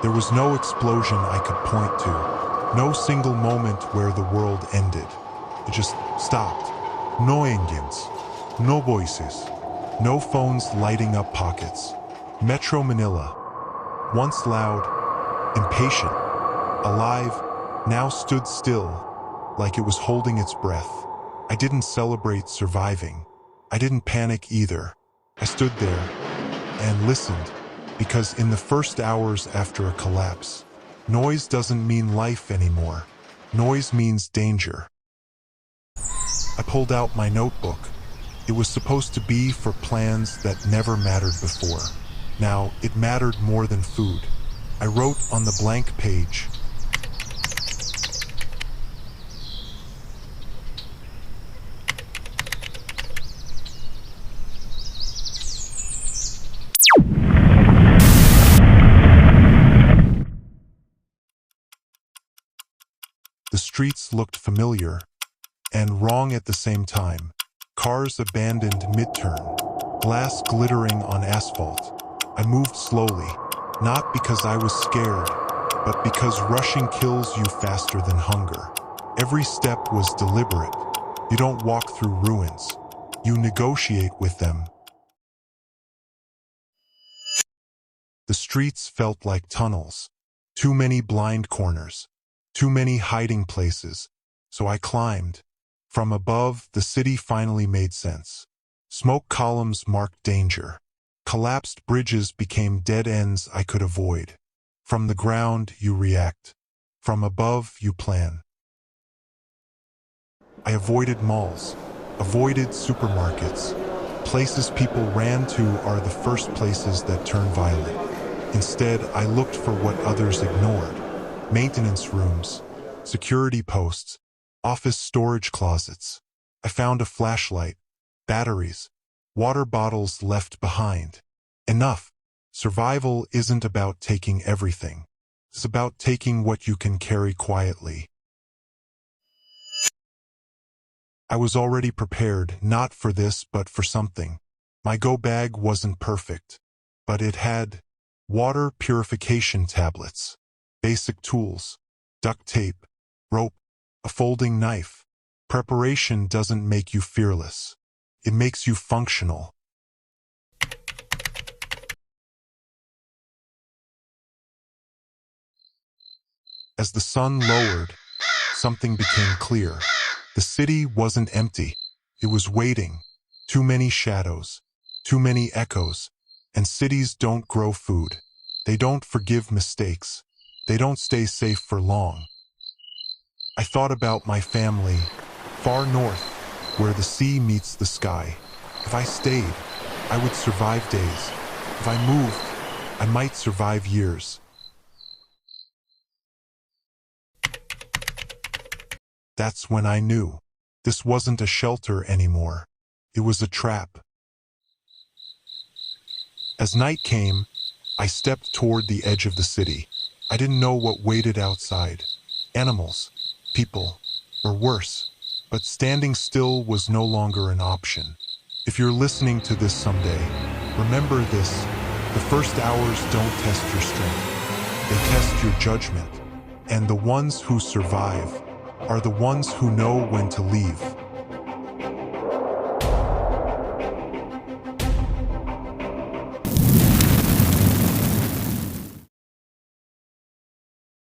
There was no explosion I could point to, no single moment where the world ended. It just stopped. No engines, no voices, no phones lighting up pockets. Metro Manila, once loud, impatient, alive, now stood still, like it was holding its breath. I didn't celebrate surviving. I didn't panic either. I stood there and listened, because in the first hours after a collapse, noise doesn't mean life anymore. Noise means danger. I pulled out my notebook. It was supposed to be for plans that never mattered before. Now, it mattered more than food. I wrote on the blank page, the streets looked familiar and wrong at the same time. Cars abandoned mid-turn, glass glittering on asphalt. I moved slowly, not because I was scared, but because rushing kills you faster than hunger. Every step was deliberate. You don't walk through ruins. You negotiate with them. The streets felt like tunnels. Too many blind corners. Too many hiding places. So I climbed. From above, the city finally made sense. Smoke columns marked danger. Collapsed bridges became dead ends I could avoid. From the ground, you react. From above, you plan. I avoided malls, avoided supermarkets. Places people ran to are the first places that turn violent. Instead, I looked for what others ignored. Maintenance rooms, security posts, office storage closets. I found a flashlight, batteries, water bottles left behind. Enough. Survival isn't about taking everything. It's about taking what you can carry quietly. I was already prepared, not for this, but for something. My go bag wasn't perfect, but it had water purification tablets, basic tools, duct tape, rope, a folding knife. Preparation doesn't make you fearless. It makes you functional. As the sun lowered, something became clear. The city wasn't empty. It was waiting. Too many shadows, too many echoes. And cities don't grow food. They don't forgive mistakes. They don't stay safe for long. I thought about my family, far north, where the sea meets the sky. If I stayed, I would survive days. If I moved, I might survive years. That's when I knew. This wasn't a shelter anymore. It was a trap. As night came, I stepped toward the edge of the city. I didn't know what waited outside. Animals, people, or worse. But standing still was no longer an option. If you're listening to this someday, remember this. The first hours don't test your strength. They test your judgment. And the ones who survive are the ones who know when to leave.